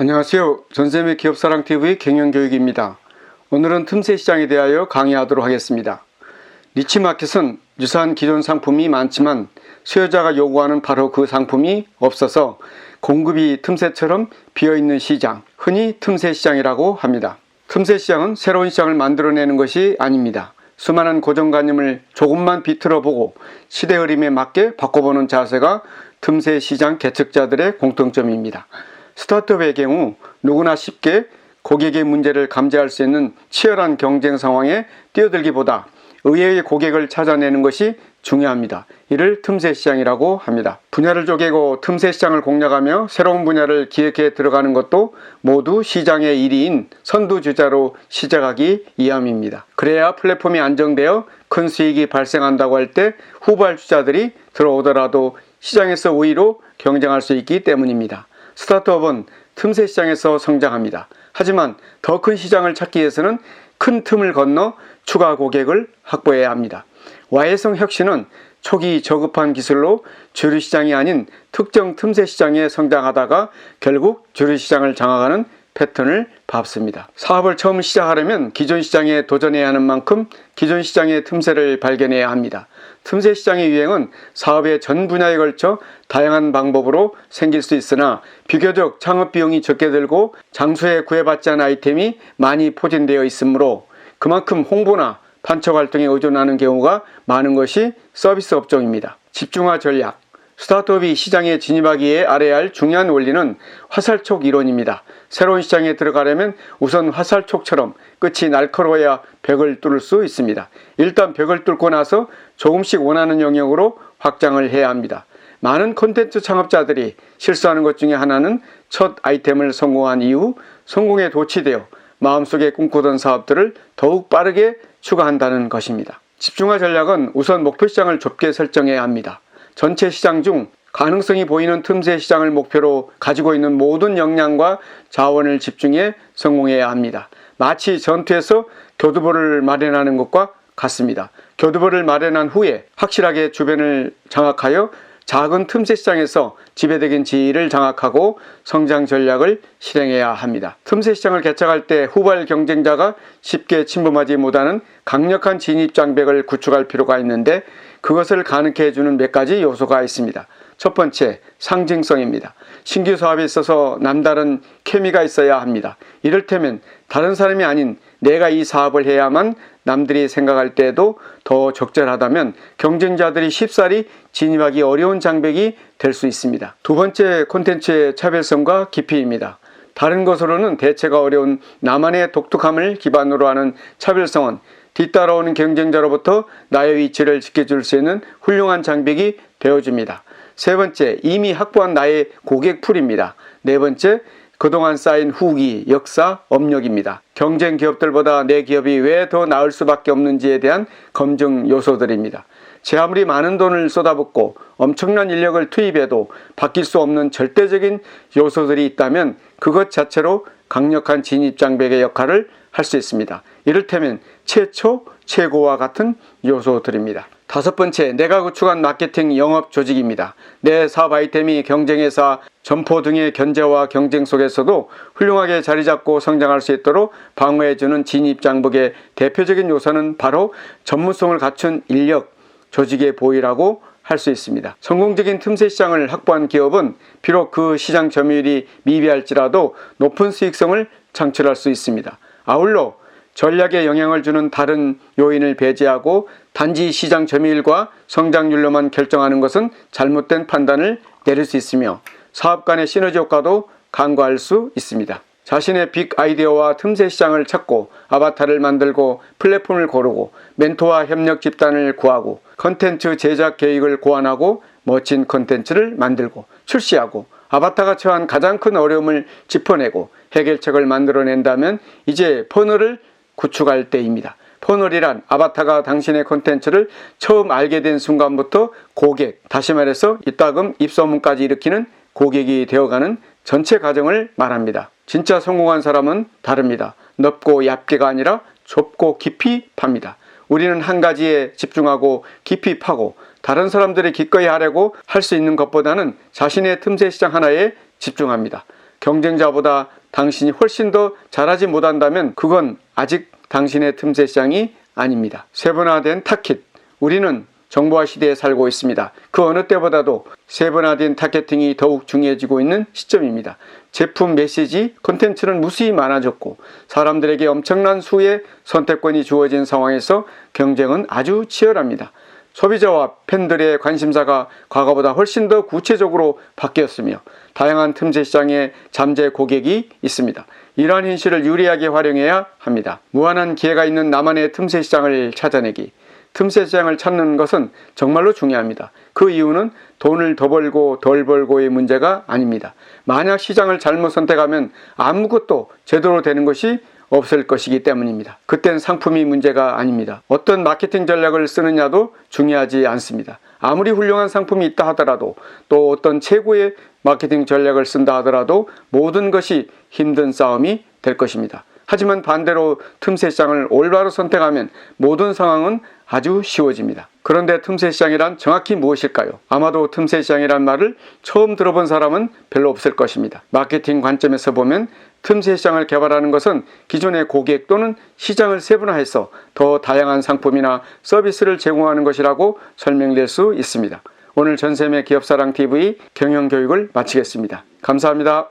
안녕하세요. 전쌤의 기업사랑TV 경영교육입니다. 오늘은 틈새 시장에 대하여 강의하도록 하겠습니다. 니치마켓은 유사한 기존 상품이 많지만 수요자가 요구하는 바로 그 상품이 없어서 공급이 틈새처럼 비어있는 시장, 흔히 틈새 시장이라고 합니다. 틈새 시장은 새로운 시장을 만들어내는 것이 아닙니다. 수많은 고정관념을 조금만 비틀어 보고 시대 흐름에 맞게 바꿔보는 자세가 틈새 시장 개척자들의 공통점입니다. 스타트업의 경우 누구나 쉽게 고객의 문제를 감지할 수 있는 치열한 경쟁 상황에 뛰어들기보다 의외의 고객을 찾아내는 것이 중요합니다. 이를 틈새 시장이라고 합니다. 분야를 쪼개고 틈새 시장을 공략하며 새로운 분야를 기획해 들어가는 것도 모두 시장의 1위인 선두주자로 시작하기 위함입니다. 그래야 플랫폼이 안정되어 큰 수익이 발생한다고 할 때 후발주자들이 들어오더라도 시장에서 우위로 경쟁할 수 있기 때문입니다. 스타트업은 틈새 시장에서 성장합니다. 하지만 더 큰 시장을 찾기 위해서는 큰 틈을 건너 추가 고객을 확보해야 합니다. 와해성 혁신은 초기 저급한 기술로 주류 시장이 아닌 특정 틈새 시장에 성장하다가 결국 주류 시장을 장악하는 패턴을 밟습니다. 사업을 처음 시작하려면 기존 시장에 도전해야 하는 만큼 기존 시장의 틈새를 발견해야 합니다. 틈새 시장의 유행은 사업의 전 분야에 걸쳐 다양한 방법으로 생길 수 있으나 비교적 창업 비용이 적게 들고 장수에 구애받지 않은 아이템이 많이 포진되어 있으므로 그만큼 홍보나 판촉 활동에 의존하는 경우가 많은 것이 서비스 업종입니다. 집중화 전략. 스타트업이 시장에 진입하기 위해 알아야 할 중요한 원리는 화살촉 이론입니다. 새로운 시장에 들어가려면 우선 화살촉처럼 끝이 날카로워야 벽을 뚫을 수 있습니다. 일단 벽을 뚫고 나서 조금씩 원하는 영역으로 확장을 해야 합니다. 많은 콘텐츠 창업자들이 실수하는 것 중에 하나는 첫 아이템을 성공한 이후 성공에 도취되어 마음속에 꿈꾸던 사업들을 더욱 빠르게 추가한다는 것입니다. 집중화 전략은 우선 목표 시장을 좁게 설정해야 합니다. 전체 시장 중 가능성이 보이는 틈새 시장을 목표로 가지고 있는 모든 역량과 자원을 집중해 성공해야 합니다. 마치 전투에서 교두보를 마련하는 것과 같습니다. 교두보를 마련한 후에 확실하게 주변을 장악하여 작은 틈새 시장에서 지배적인 지위를 장악하고 성장 전략을 실행해야 합니다. 틈새 시장을 개척할 때 후발 경쟁자가 쉽게 침범하지 못하는 강력한 진입 장벽을 구축할 필요가 있는데 그것을 가능케 해주는 몇 가지 요소가 있습니다. 첫 번째, 상징성입니다. 신규 사업에 있어서 남다른 케미가 있어야 합니다. 이를테면 다른 사람이 아닌 내가 이 사업을 해야만 남들이 생각할 때에도 더 적절하다면 경쟁자들이 쉽사리 진입하기 어려운 장벽이 될 수 있습니다. 두 번째, 콘텐츠의 차별성과 깊이입니다. 다른 것으로는 대체가 어려운 나만의 독특함을 기반으로 하는 차별성은 뒤따라오는 경쟁자로부터 나의 위치를 지켜줄 수 있는 훌륭한 장벽이 되어줍니다. 세 번째, 이미 확보한 나의 고객풀입니다. 네 번째, 그동안 쌓인 후기, 역사, 업력입니다. 경쟁 기업들보다 내 기업이 왜 더 나을 수밖에 없는지에 대한 검증 요소들입니다. 제 아무리 많은 돈을 쏟아붓고 엄청난 인력을 투입해도 바뀔 수 없는 절대적인 요소들이 있다면 그것 자체로 강력한 진입장벽의 역할을 할 수 있습니다. 이를테면 최초, 최고와 같은 요소들입니다. 다섯 번째, 내가 구축한 마케팅 영업 조직입니다. 내 사업 아이템이 경쟁회사, 점포 등의 견제와 경쟁 속에서도 훌륭하게 자리 잡고 성장할 수 있도록 방어해주는 진입장벽의 대표적인 요소는 바로 전문성을 갖춘 인력, 조직의 보유라고 할 수 있습니다. 성공적인 틈새 시장을 확보한 기업은 비록 그 시장 점유율이 미비할지라도 높은 수익성을 창출할 수 있습니다. 아울러 전략에 영향을 주는 다른 요인을 배제하고 단지 시장 점유율과 성장률로만 결정하는 것은 잘못된 판단을 내릴 수 있으며 사업 간의 시너지 효과도 간과할 수 있습니다. 자신의 빅 아이디어와 틈새 시장을 찾고 아바타를 만들고 플랫폼을 고르고 멘토와 협력 집단을 구하고 컨텐츠 제작 계획을 고안하고 멋진 컨텐츠를 만들고 출시하고 아바타가 처한 가장 큰 어려움을 짚어내고 해결책을 만들어낸다면 이제 퍼널을 구축할 때입니다. 퍼널이란 아바타가 당신의 콘텐츠를 처음 알게 된 순간부터 고객, 다시 말해서 이따금 입소문까지 일으키는 고객이 되어가는 전체 과정을 말합니다. 진짜 성공한 사람은 다릅니다. 넓고 얇게가 아니라 좁고 깊이 팝니다. 우리는 한 가지에 집중하고 깊이 파고 다른 사람들이 기꺼이 하려고 할 수 있는 것보다는 자신의 틈새 시장 하나에 집중합니다. 경쟁자보다 당신이 훨씬 더 잘하지 못한다면 그건 아직 당신의 틈새 시장이 아닙니다. 세분화된 타깃. 우리는 정보화 시대에 살고 있습니다. 그 어느 때보다도 세분화된 타겟팅이 더욱 중요해지고 있는 시점입니다. 제품, 메시지, 콘텐츠는 무수히 많아졌고 사람들에게 엄청난 수의 선택권이 주어진 상황에서 경쟁은 아주 치열합니다. 소비자와 팬들의 관심사가 과거보다 훨씬 더 구체적으로 바뀌었으며 다양한 틈새 시장에 잠재 고객이 있습니다. 이러한 현실을 유리하게 활용해야 합니다. 무한한 기회가 있는 나만의 틈새 시장을 찾아내기. 틈새 시장을 찾는 것은 정말로 중요합니다. 그 이유는 돈을 더 벌고 덜 벌고의 문제가 아닙니다. 만약 시장을 잘못 선택하면 아무것도 제대로 되는 것이 없을 것이기 때문입니다. 그땐 상품이 문제가 아닙니다. 어떤 마케팅 전략을 쓰느냐도 중요하지 않습니다. 아무리 훌륭한 상품이 있다 하더라도 또 어떤 최고의 마케팅 전략을 쓴다 하더라도 모든 것이 힘든 싸움이 될 것입니다. 하지만 반대로 틈새 시장을 올바로 선택하면 모든 상황은 아주 쉬워집니다. 그런데 틈새 시장이란 정확히 무엇일까요? 아마도 틈새 시장이란 말을 처음 들어본 사람은 별로 없을 것입니다. 마케팅 관점에서 보면 틈새 시장을 개발하는 것은 기존의 고객 또는 시장을 세분화해서 더 다양한 상품이나 서비스를 제공하는 것이라고 설명될 수 있습니다. 오늘 전샘의 기업사랑TV 경영교육을 마치겠습니다. 감사합니다.